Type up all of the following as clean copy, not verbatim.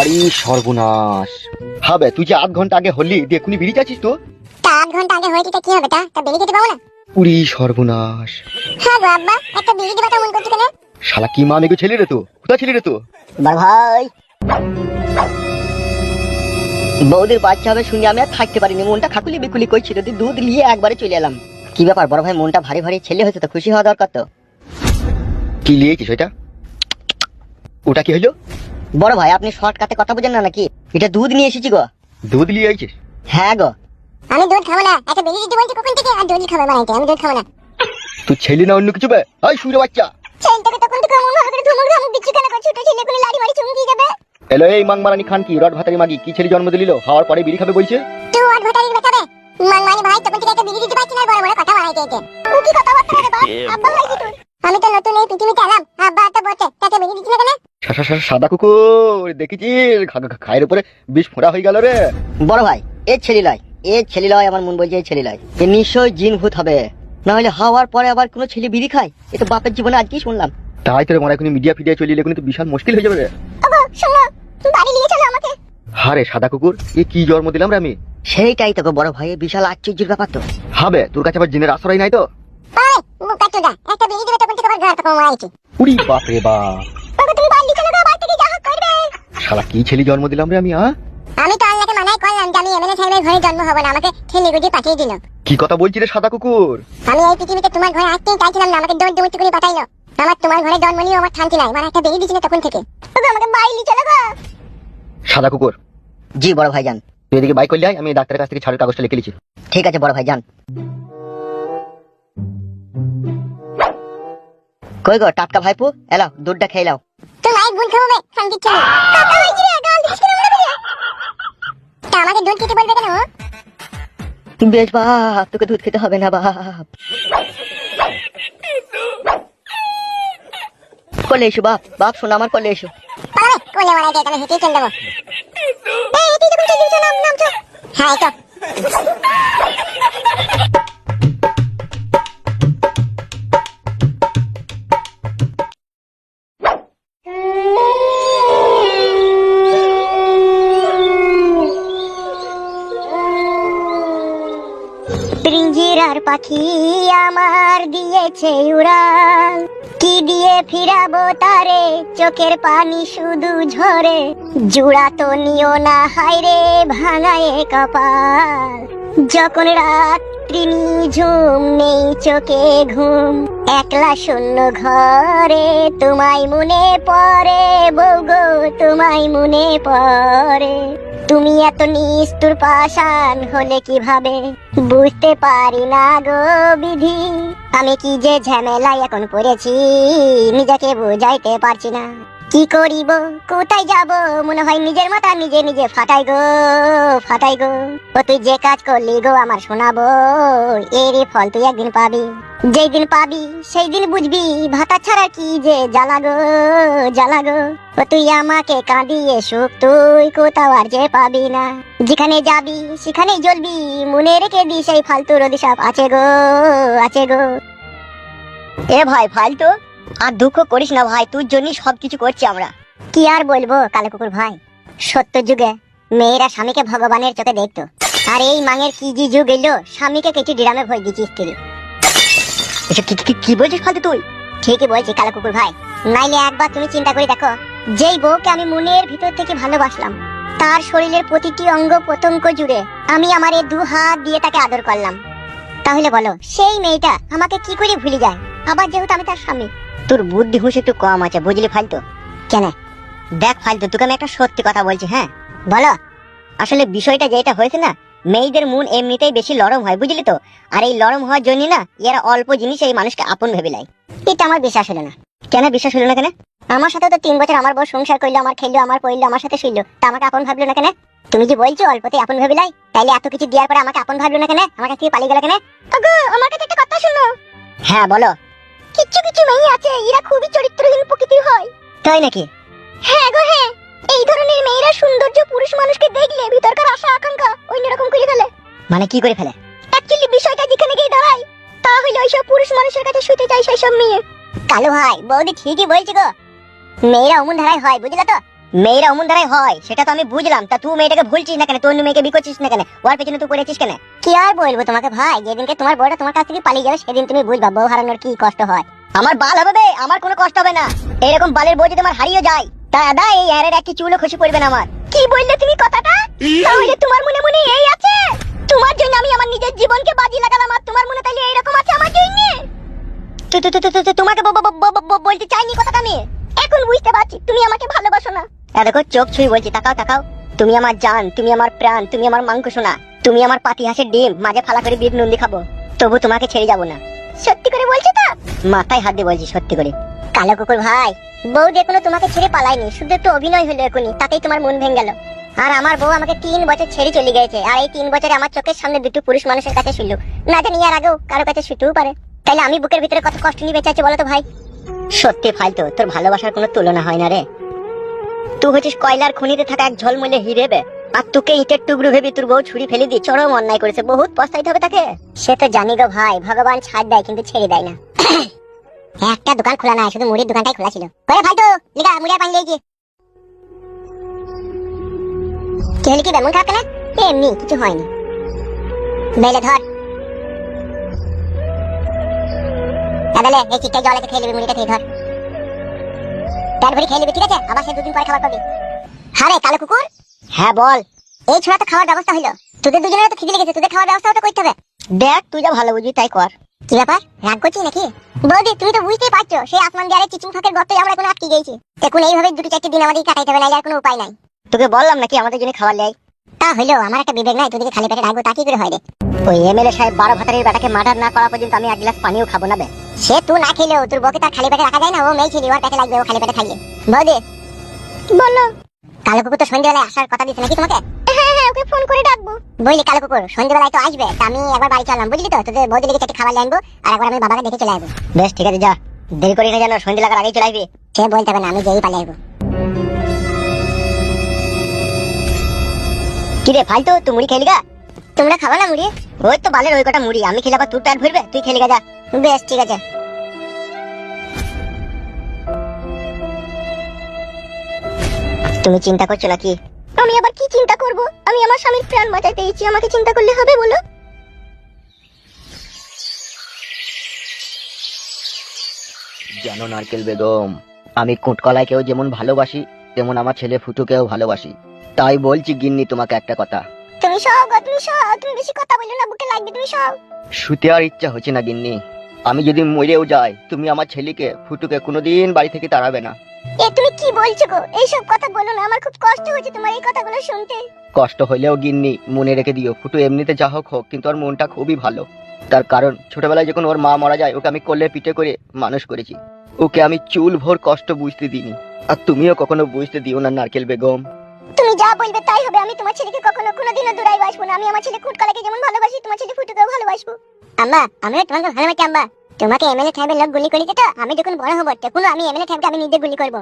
আরে সর্বনাশ। হবে তুই যে 8 ঘন্টা আগে হলি দেখুনি বেরিয়ে যাচ্ছিস তো? তা 8 ঘন্টা আগে হয়েছে তা কি হবে? তা বেরিয়ে যেতে পাবো না? উড়ি সর্বনাশ। হ্যাঁ গো আব্বা, একটা বেরিয়ে দিবা তা মন করছো কেন? শালা কি মা মেঘে ছেলে রে তো, কোথা ছেলে রে তো? বড় ভাই, বৌদির বাচ্চা হবে শুনে আমি আর থাকতে পারিনি, মনটা খাকুলি বিকুলি করছিল, দুধ নিয়ে একবারে চলে এলাম। কি ব্যাপার বড় ভাই, মনটা ভারী ভারী, ছেলে হয়েছে তো খুশি হওয়া দরকার তো। কি লিয়েছিস ওইটা? ওটা কি হলো? বড় ভাই আপনি শর্টকাটে কথা বুঝেন না নাকি? এটা দুধ নিয়ে এসেছি গো। দুধ লিয়ে আইছিস? হ্যাঁ গো। আমি দুধ খাবো না, একটা বেরিয়ে দিতে বলছি কখন থেকে, আর দুধ খাবো বানাইতে, আমি দুধ খাবো না। তুই ছেলে না অন্য কিছু বে? এই শুয়ে বাচ্চা। ছেলেটাকে তখন থেকে এমন ভাবে করে ধমক ধমক দিচ্ছ কেন? ছোট ছেলে কোলে লাড়ি মারি চুমকি যাবে। এলো এই মাংমারানি খান কি রড ভাতারি মাগি কি ছেলে জন্ম দিলিল, খাওয়ার পরে বিড়ি খাবে বলছে? তুই আর ভটারির বেটাবে মানমানি ভাই, তখন থেকে একটা বেরিয়ে দিতে পারছি না, বড় বড় কথা বানাইতে এতে। ও কি কথা বলতে রে বাপ? আব্বা ভাই কি তুই? আমি তো নতুন এই পৃথিবীতে এলাম, আব্বা তো বটে, তাকে বেরিয়ে দিচ্ছ না কেন? সাদা কুকুর দেখেছিস খায়ের উপরে বিষ ফোঁড়া হয়ে গেল রে। বড় ভাই এ ছেলে লয়, আমার মন বলছে এই ছেলে লয়, এ নিশ্চয় জিন ভূত হবে, না হলে হাওয়ার পরে আবার কোনো ছেলে বিড়ি খায়? এ তো বাপের জীবনে আজকেই শুনলাম। তাই তোর মনে এখন মিডিয়া ফিডিয়া চলে এলে কিন্তু বিশাল মুশকিল হয়ে যাবে রে। ওগো শোনো, বাড়ি নিয়ে চলো আমাকে। হারে সাদা কুকুর, এ কি জন্ম দিলাম রে আমি? সেইটাই তো গো বড় ভাই, বিশাল আশ্চর্যের ব্যাপার তো। হবে তোর কাছে আবার জিনের আশ্রয় নাই তো? ওই মুকাটুদা, একটা বেরিয়ে দিবে তখন থেকে আবার ঘর পাকা মারাইছি। উড়ি বাপ রে বাপ। ওগো তুমি বাড়ি চলো গো, বাড়ি থেকে যা হোক করবে। শালা কি ছেলে জন্ম দিলাম রে আমি? আমি তো আল্লাহকে মানাই করলাম যে আমি এমএলএ সাহেবের ঘরে জন্ম হব না, আমাকে ঠেলে গুজিয়ে পাঠিয়ে দিল। কি কথা বলছিস রে সাদা কুকুর? আমি এই পৃথিবীতে তোমার ঘরে আসতেই চাইছিলাম না, আমাকে দৌড় দৌড় করে পাঠাইলো। আমার তোমার ঘরে জন্ম নিয়েও আমার শান্তি নাই, মানে একটা বেরিয়ে দিছিল তখন থেকে। ওগো আমাকে বাড়ি নিয়ে চলো গো। সাদা কুকুর, জি বড় ভাই যান। তুই এদিকে বাইক করলে আয়, আমি ডাক্তারের কাছ থেকে ছাড়ের কাগজটা লিখে লিছি। ঠিক আছে বড় ভাই যান। কই গো টাটকা ভাইপু, এলাও দুধটা খেয়ে লাও। তো মায়ের গুণ খাবো বে, শান্তি ছিল। কাকা হইছি রে, গাল দিস কেন মনে করে? তা আমাকে দুধ খেতে বলবে কেন? বেশ বাপ, তোকে দুধ খেতে হবে না বাপ। কোলে এসো বাপ, বাপ শোনো আমার কোলে এসো। পালাবে কোলে মারাই দিয়ে, তাহলে হেঁটেই চল দেবো। এই এটি যখন চলে দিছো, নাম নাম চো। হ্যাঁ এই তো। পিঞ্জিরার পাখি আমার দিয়েছে উড়াল, কি দিয়ে ফিরাবো তারে, চোখের পানি শুধু ঝরে, জুড়া তো নিও না হায়রে ভাঙায়ে কপাল। যখন রাত্রি নিঝুম নেই চোখে ঘুম, একলা শূন্য ঘরে তোমায় মনে পড়ে, বউ গো তোমায় মনে পড়ে। তুমি এত নিষ্ঠুর পাষাণ হলে কিভাবে, বুঝতে পারি না গো বিধি, আমি কি যে ঝামেলায় এখন পড়েছি, নিজেকে বোঝাইতে পারছি না। কি করিব কোথায় যাব, মনে হয় নিজের মাথা নিজে নিজে ফাটাই গো ফাটাই গো। ও তুই যে কাজ করলি গো আমার শোনাবো, এরই ফল তুই একদিন পাবি, যেই দিন পাবি সেই দিন বুঝবি, ভাতা ছাড়া কি যে জ্বালা গো জ্বালা গো। ও তুই আমাকে কাঁদিয়ে সুখ তুই কোথাও আর যে পাবি না, যেখানে যাবি সেখানেই জ্বলবি, মনে রেখে দি সেই ফালতুর অভিশাপ আছে গো আছে গো। এ ভাই ফালতু আর দুঃখ করিস না ভাই, তোর জন্যই সবকিছু করছি আমরা। কি আর বলবো কালো কুকুর ভাই, সত্য যুগে মেয়েরা স্বামীকে ভগবানের চোখে দেখতো, আর এই মাঙের কি যে যুগ এলো, স্বামীকে কিছু ডিরামে ভয় দিচ্ছি স্ত্রী। এসব কি বলছিস ফালতু তুই? ঠিকই বলছি কালো কুকুর ভাই, নাইলে একবার তুমি চিন্তা করে দেখো, যেই বউকে আমি মনের ভিতর থেকে ভালোবাসলাম, তার শরীরের প্রতিটি অঙ্গ প্রত্যঙ্গ জুড়ে আমি আমার এই 2 হাত দিয়ে তাকে আদর করলাম, তাহলে বলো সেই মেয়েটা আমাকে কি করে ভুলে যায়, আবার যেহেতু আমি তার স্বামী। তোর বুদ্ধি হুঁশ একটু কম আছে বুঝলি ফালতু। কেন? দেখ ফালতু, তোকে আমি একটা সত্যি কথা বলছি, হ্যাঁ বলো। আসলে বিষয়টা যেটা হয়েছে না, মেয়েদের মন এমনিতেই বেশি নরম হয় বুঝলি তো, আর এই নরম হওয়ার জন্য না এরা অল্প জিনিস এই মানুষকে আপন ভেবে নেয়। এটা আমার বিশ্বাস হলো না। কেন বিশ্বাস হলো না কেন? আমার সাথে তো 3 বছর আমার বউ সংসার করলো, আমার খেললো, আমার পড়লো, আমার সাথে শুইলো, তা আমাকে আপন ভাবলো না কেন? তুমি যে বলছো অল্পতে আপন ভেবে লাই, তাইলে এত কিছু দেওয়ার পরে আমাকে আপন ভাবলো না কেন? আমার কাছ থেকে পালিয়ে গেল কেন? ওগো আমার কাছে একটা কথা শুনো। হ্যাঁ বলো। কিছু কিছু মেয়ে আছে, এরা খুবই চরিত্রহীন প্রকৃতির হয়। তাই নাকি? হ্যাঁ গো হ্যাঁ, এই ধরনের মেয়েরা সৌন্দর্য পুরুষ মানুষকে দেখলে ভিতরকার আশা আকাঙ্ক্ষা অন্যরকম করে ফেলে। মানে কি করে ফেলে? অ্যাকচুয়ালি বিষয়টা যেখানে গিয়ে দাঁড়ায়, তা হলো ওইসব পুরুষ মানুষের কাছে শুতে চাই সেই সব মেয়ে। কালো ভাই বৌদি ঠিকই বলছি গো, মেয়েরা অমন ধারায় হয় বুঝলে তো, মেয়েরা অমন দ্বারাই হয়, সেটা তো আমি বুঝলাম। তা তুই মেয়েটাকে ভুলছিস না কেন? তুই অন্য মেয়েকে বিয়ে করছিস না কেন? ওর পেছনে তুই পড়েছিস কেন? কি আর বলবো তোমাকে ভাই, যেদিনকে তোমার বউটা তোমার কাছ থেকে পালিয়ে যাবে সেদিন তুমি বুঝবা বউ হারানোর কি কষ্ট হয়। আমার বাল হবে বে, আমার কোনো কষ্ট হবে না। এরকম বালের বউ যদি আমার হারিয়ে যায়, তা দাদা এই এর একটি চুলও খুশি পড়বে না আমার। কি বললে তুমি কথাটা? তাহলে তোমার মনে মনে এই আছে, তোমার জন্য আমি আমার নিজের জীবনকে বাজি লাগালাম, আর তোমার মনে তাহলে এইরকম আছে আমার জন্য? তোমাকে বলতে চাইনি কথাটা আমি, এখন বুঝতে পারছি তুমি আমাকে ভালোবাসো না। দেখো চোখ ছুঁয়ে বলছি, তাকাও তাকাও। তুমি আমার জান, তুমি আমার প্রাণ, তুমি আমার মাংস সোনা, তুমি আমার পাতি হাঁসের ডিম, মাঝে ফালা করে বিট নন্দি খাবো, তবু তোমাকে ছেড়ে যাবো না। সত্যি করে বলছো তো? মাথায় হাত দিয়ে বলছি সত্যি করে। কালো কুকুর ভাই, বউ দেখুন তোমাকে ছেড়ে পালায়নি, শুধু একটু অভিনয় হলো এখনই, তাতেই তোমার মন ভেঙে গেল। আর আমার বউ আমাকে 3 বছর ছেড়ে চলে গেছে, আর এই 3 বছরে আমার চোখের সামনে দুটো পুরুষ মানুষের কাছে শুনলো, না জানি আর আগেও কারো কাছে শুতেও পারে। তাইলে আমি বুকের ভিতরে কত কষ্ট নিয়ে বেঁচে আছি বলো তো ভাই? সত্যি ফালতু, তোর ভালোবাসার কোনো তুলনা হয় না রে। তুই হচ্ছিস কয়লার খনিতে থাকা এক ঝলমলে হিরে বে, আর তোকে ইটের টুকরো ভেবে তোর বউ ছুরি ফেলে দিয়ে চরম অন্যায় করেছে, বহুত পস্তাইতে হবে তাকে। সে তো জানি গো ভাই, ভগবান ছাড় দেয় কিন্তু ছেড়ে দেয় না। একটা দোকান খোলা নাই, শুধু মুড়ির দোকানটাই খোলা ছিল। ওরে ভাই তো লিগা মুড়ি আর পানি দিয়েছি। কি হলি কি বেমন খারাপ কেন? এমনি কিছু হয়নি। বেলে ধর দাদালে, এই চিটটা জলে খেয়ে নেবে, মুড়িটা খেয়ে ধর, পেট ভরে খেয়ে নেবে, ঠিক আছে? আবার সে 2 দিন পরে খাবার পাবি। হ্যাঁ রে কালো কুকুর। হ্যাঁ বল। এই ছোড়া তো খাওয়ার ব্যবস্থা হইলো, তোদের দুজনের তো খিদে লেগেছে, তোদের খাওয়ার ব্যবস্থা তো করতে হবে। দেখ তুই যা ভালো বুঝবি তাই কর। কি ব্যাপার, রাগ করছিস নাকি? বৌদি তুমি তো বুঝতেই পারছো, সেই আসমান দিয়ে চিচিং ফাঁকের গর্তে আমরা এখন আটকে গেছি। এখন এইভাবে 2-4 দিন আমাদের কাটাইতে হবে, না আর কোনো উপায় নাই। তোকে বললাম নাকি আমাদের জন্য খাবার লাই? তা হইলো, আমার একটা বিবেক নাই, তোদেরকে খালি পেটে রাখবো তা কি করে হয় রে? ওই এমএলএ সাহেব 12 ভাতারের বেটাকে মার্ডার না করা পর্যন্ত আমি 1 গ্লাস পানিও খাবো না বে। সে তুই না খেলেও তোর বউকে তার খালি পেটে রাখা যায় না, ও মেয়ে ছেলে, ওর পেটে লাগবে, ও খালি পেটে খাইয়ে। বৌদি বলো। কালো কুকুর তো সন্ধ্যাবেলায় আসার কথা দিচ্ছে নাকি তোমাকে? হ্যাঁ হ্যাঁ, ওকে ফোন করে ডাকবো। বুঝলি কালো কুকুর সন্ধ্যাবেলায় তো আসবে, তা আমি একবার বাড়ি চললাম, বুঝলি তো? তোদের বৌদি লেগে চারটে খাবার আনবো, আর একবার আমি বাবাকে দেখে চলে আসবো। বেশ ঠিক আছে, যা, দেরি করি না যেন, সন্ধ্যা লাগার আগেই চলে আসবি। সে বলতে হবে না, আমি যেই পালিয়ে আসবো। কি রে ফালতু, তুই মুড়ি খেলি গা? তোমরা খাবা না মুড়ি? ওই তো বালের ওই কটা মুড়ি, আমি খেলে আবার তোর পেট ভরবে? তুই খেলি গা, যা। বেশ ঠিক আছে। তুমি চিন্তা করছো নাকি? আমি আবার কি চিন্তা করব? আমি আমার স্বামীর প্রাণ বাঁচাতে এসেছি, আমাকে চিন্তা করলে হবে বলো? জানো নারকেল বেগম, আমি কোটকলাইকেও যেমন ভালোবাসি, তেমন আমার ছেলে ফুটুকেও ভালোবাসি। তাই বলছি গিন্নি তোমাকে একটা কথা। তুমি সব গো, তুমি সব, তুমি বেশি কথা বলো না, বুকে লাগবে, তুমি সব। শুতে আর ইচ্ছা হচ্ছে না গিন্নি। আমি যদি মরেও যাই, তুমি আমার ছেলেকে ফুটুকে কোনোদিন বাড়ি থেকে তাড়াবে না। এ তুমি কি বলছো গো? এইসব কথা বলো না, আমার খুব কষ্ট হচ্ছে তোমার এই কথাগুলো শুনতে। কষ্ট হইলেও গিন্নি মনে রেখে দিও, ফুটু এমনিতে যা হোক হোক, কিন্তু ওর মনটা খুবই ভালো। তার কারণ ছোটবেলায় যখন ওর মা মারা যায়, ওকে আমি কোলে পিঠে করে মানুষ করেছি। ওকে আমি চুল ভোর কষ্ট বুঝতে দিইনি, আর তুমিও কখনো বুঝতে দিও না নারকেল বেগম। তুমি যা বলবে তাই হবে, আমি তোমার ছেলেকে কখনো কোনোদিনও দূরাই বাসবো না। আমি আমার ছেলে কুটকলাকে যেমন ভালোবাসি, তোমার ছেলে ফুটুকেও ভালোবাসবো। আম্মা, আমিও তোমাকে ভালোবাসি আম্মা। তোমাকে এমএলএ সাহেবের লোক গুলি করেছে তো, আমি যখন বড় হব তখন আমি এমএলএ সাহেবকে আমি নিজে গুলি করব।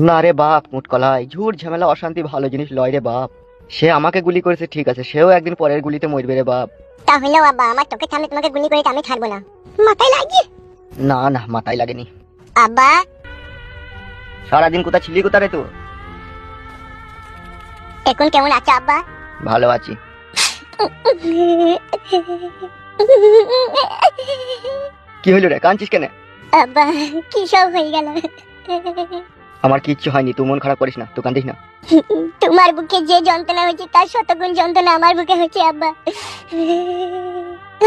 না রে বাপ, মুটকলাই ঝুট ঝামেলা অশান্তি ভালো জিনিস লয় রে বাপ। সে আমাকে গুলি করেছে ঠিক আছে, সেও একদিন পরের গুলিতে মরবে রে বাপ। তাহলেও আব্বা, আমার চোখের সামনে তোমাকে গুলি করে আমি ছাড়বো না। মাথায় লাগিয়ে? না না, মাথায় লাগেনি। আব্বা সারাদিন কোথা ছিলি, কোথা রে তুই? এখন কেমন আছো আব্বা? ভালো আছি। কি হইল রে, কাঁদছিস কেন? আব্বা কি সব হয়ে গেল? আমার কিচ্ছু হয়নি, তুই মন খারাপ করিস না, তুই কাঁদিস না। তোমার বুকে যে যন্ত্রণা হয়েছে তার শতগুণ যন্ত্রণা আমার বুকে হচ্ছে আব্বা।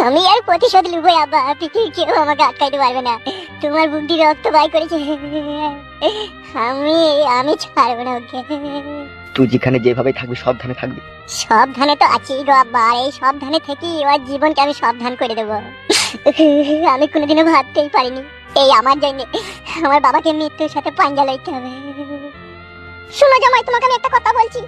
আমি আর প্রতিশোধ লুবো আব্বা, পৃথিবীর কেউ আমাকে আটকাইতে পারবে না। তোমার বুক দিয়ে রক্ত বাই করেছে, আমি আমি ছাড়বো না ওকে। তুই যেখানে যেভাবে থাকবি সাবধানে থাকবি। সাবধানে তো আছি গো আব্বা, আর এই সাবধানে থেকে ওর জীবনকে আমি সাবধান করে দেবো। আমি কোনোদিনও ভাবতেই পারিনি এই আমার জন্য আমার বাবাকে মৃত্যুর সাথে পাঞ্জা লইতে হবে। শোনো জামাই, তোমাকে আমি একটা কথা বলছি।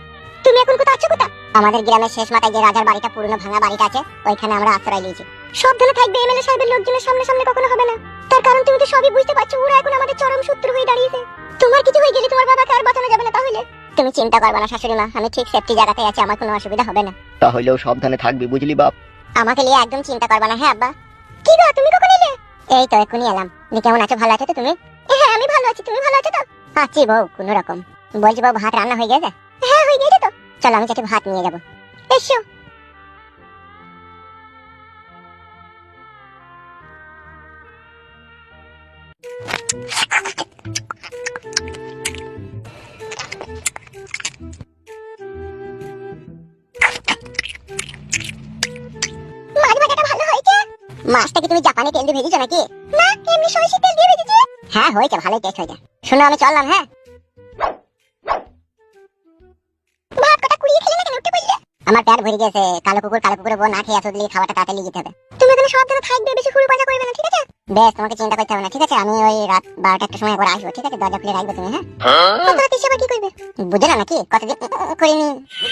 তুমি এখন কোথায় আছো? কোথা? আমাদের গ্রামের শেষ মাথায় যে রাজার বাড়িটা, পুরনো ভাঙা বাড়িটা আছে, ওইখানে আমরা আশ্রয় নিয়েছি। সাবধানে থাকবে, এমএলএ সাহেবের লোকজনের সামনে সামনে কখনো হবে না। তার কারণ তুমি তো সবই বুঝতে পারছো, ওরা এখন আমাদের চরম শত্রু হয়ে দাঁড়িয়েছে। তোমার কিছু হয়ে গেলে তোমার বাবাকে আর বাঁচানো যাবে না। তাহলে তুমি চিন্তা করবে না শাশুড়ি মা, আমি ঠিক সেফটি জায়গাতে আছি, আমার কোনো অসুবিধা হবে না। তাহলেও সাবধানে থাকবি, বুঝলি বাপ? আমাকে নিয়ে একদম চিন্তা করবে না। হ্যাঁ আব্বা। কি গো, তুমি কখন এলে? এই তো এখনই এলাম। কেমন আছো, ভালো আছো তো তুমি? হ্যাঁ আমি ভালো আছি, তুমি ভালো আছো তো? আছি বউ, কোনো রকম। বলছি বাবু ভাত রান্না হয়ে গেছে? হ্যাঁ হয়ে গেছে তো। চলো আমি চাটি ভাত নিয়ে যাবো। এসো। মাছ ভাজাটা ভালো হয়েছে। মাছটা কি তুমি জাপানি তেল দিয়ে ভেজেছো নাকি? না, এমনি সরষের তেল দিয়ে ভেজেছি। হ্যাঁ হয়েছে, ভালোই টেস্ট হয়েছে। শোনো আমি চললাম। হ্যাঁ, ভাত কটা কুড়িয়ে খেলে না কেন? উঠতে বললে। আমার পেট ভরে গেছে। কালো কুকুরের বউ না খেয়ে আসলে খাওয়াটা তাড়াতাড়ি যেতে হবে। তুমি এখানে সাবধানে থাকবে, বেশি হুড়ো পাজা করবে না, ঠিক আছে? বেশ, তোমাকে চিন্তা করতে হবে না, ঠিক আছে? আমি ওই রাত 12টা সময় একবার আসবো, ঠিক আছে? দরজা খুলে রাখবে তুমি। হ্যাঁ, কত রাত এসে আবার কি করবে? বুঝে না নাকি কতদিন করিনি।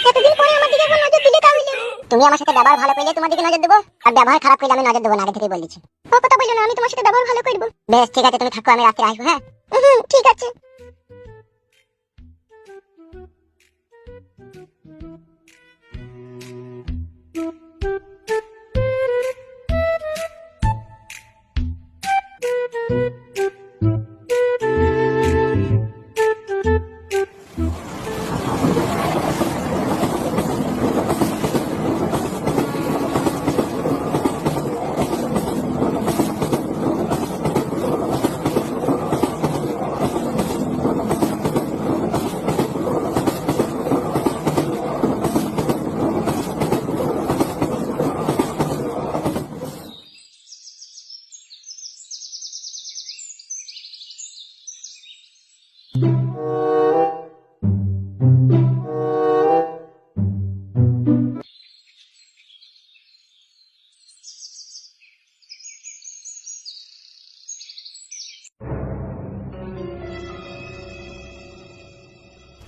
এতদিন পরে আমার দিকে একবার নজর দিলে তাহলে। তুমি আমার সাথে ব্যবহার ভালো করলে তোমার দিকে নজর দেবো, আর ব্যবহার খারাপ করলে আমি নজর দেবো না, আগে থেকেই বলেছি। ও কথা বললো না, আমি তোমার সাথে ব্যবহার ভালো করবো। বেশ ঠিক আছে, তুমি থাকো, আমি রাত্রে আসবো। হ্যাঁ ঠিক আছে।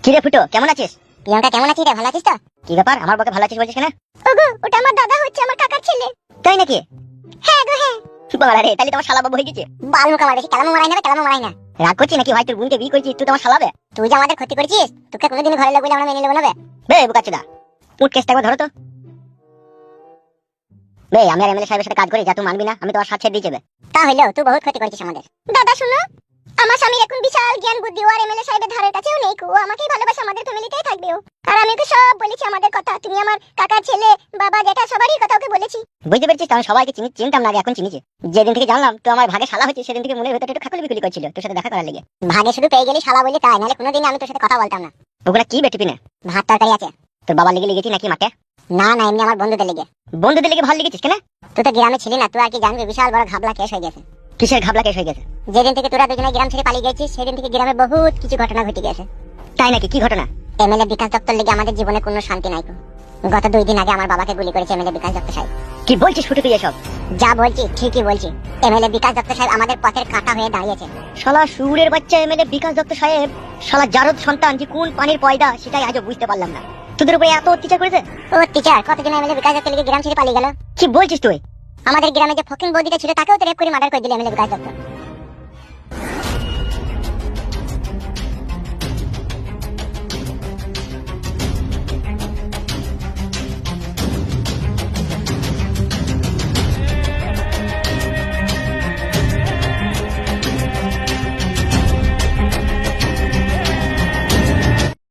কিরে ফুটো, কেমন আছিস? প্রিয়াঙ্কা কেমন আছিস রে? ভালো আছিস তো? কি ব্যাপার, আমার বকে ভালো আছিস বলছিস কেন? ওগো, ওটা আমার দাদা হচ্ছে, আমার কাকার ছেলে। তাই নাকি? হ্যাঁ গো হ্যাঁ। বাবা রে, তাহলে তোমার শালা বাবু হয়ে গেছে। বাল মুখ আমার বেশি কালামো মারাই না, কালামো মারাই না। রাগ করছিস নাকি ভাই? তোর বোনকে বিয়ে করছিস, তুই তোমার শালাবে? তুই যে আমাদের ক্ষতি করেছিস, তোকে কোনোদিন ঘরে লাগলে আমরা মেনে নেবো না বে। বে বুকাচুদা, উঠ কেসটা একবার ধরো তো। বে, আমি আর এমএলএ সাহেবের সাথে কাজ করি, যা তুই মানবি না আমি তোমার সাথে ছেড়ে দিয়ে যাবে। তা হইলেও তুই বহুত ক্ষতি করেছিস আমাদের। দাদা শুনো, আমার স্বামীর এখন বিশাল জ্ঞান বুদ্ধি, আর এমএলএ সাহেবের ধারের কাছেও নেই। ও আমাকেই ভালোবাসে, আমাদের ফ্যামিলিতেই থাকবে ও। আর আমি ওকে সব বলেছি আমাদের কথা। তুমি আমার কাকার ছেলে, বাবা জেঠা সবারই কথা ওকে বলেছি। বুঝতে পেরেছিস? আমি সবাইকে চিনতাম না, আগে এখন চিনিছি। যেদিন থেকে জানলাম তো আমার ভাগে শালা হয়েছে, সেদিন থেকে মনের ভেতরে একটু খাকুলি বিকুলি করছিল তোর সাথে দেখা করার লেগে। ভাগে শুধু পেয়ে গেলি শালা বলি তাই, নাহলে কোনোদিন আমি তোর সাথে কথা বলতাম না। ওগুলা কি বেটিপি না? ভাত তরকারি আছে। তোর বাবার লেগে লেগেছি নাকি মাঠে? না না, এমনি আমার বন্ধুদের লেগে। বন্ধুদের লেগে ভালো লেগেছিস কেন? তুই তো গ্রামে ছিলি না, তুই আর কি জানবি, বিশাল বড় ঘাবলা কেস হয়ে গেছে। কিসের ঘাবলা কেস হয়ে গেছে? যেদিন থেকে তোরা দুজনে গ্রাম ছেড়ে পালিয়ে গেছিস, সেদিন থেকে গ্রামে বহুত কিছু ঘটনা ঘটে গেছে। তাই নাকি? কি ঘটনা? এমএলএ বিকাশ দত্তর লেগে আমাদের জীবনে কোনো শান্তি নাই। গত 2 দিন আগে আমার বাবাকে গুলি করেছে এমএলএ বিকাশ দত্ত সাহেব। কি বলছিস ফুটে তুই এসব? যা বলছি ঠিকই বলছি। এমএলএ বিকাশ দত্ত সাহেব আমাদের পথের কাঁটা হয়ে দাঁড়িয়েছে। শালা সুরের বাচ্চা এমএলএ বিকাশ দত্ত সাহেব, শালা জারদ সন্তান যে কোন পানির পয়দা সেটাই আজও বুঝতে পারলাম না। তোদের উপরে এত অত্যাচার করেছে? ও টিচার, কতজন এমএলএ বিকাশ দত্ত লেগে গ্রাম ছেড়ে পালিয়ে গেল। কি বলছিস তুই? আমাদের গ্রামে যে ফকিং বৌদিটা ছিল তাকেও তো রেপ করে মার্ডার করে দিল এমএলএ বিকাশ দত্ত।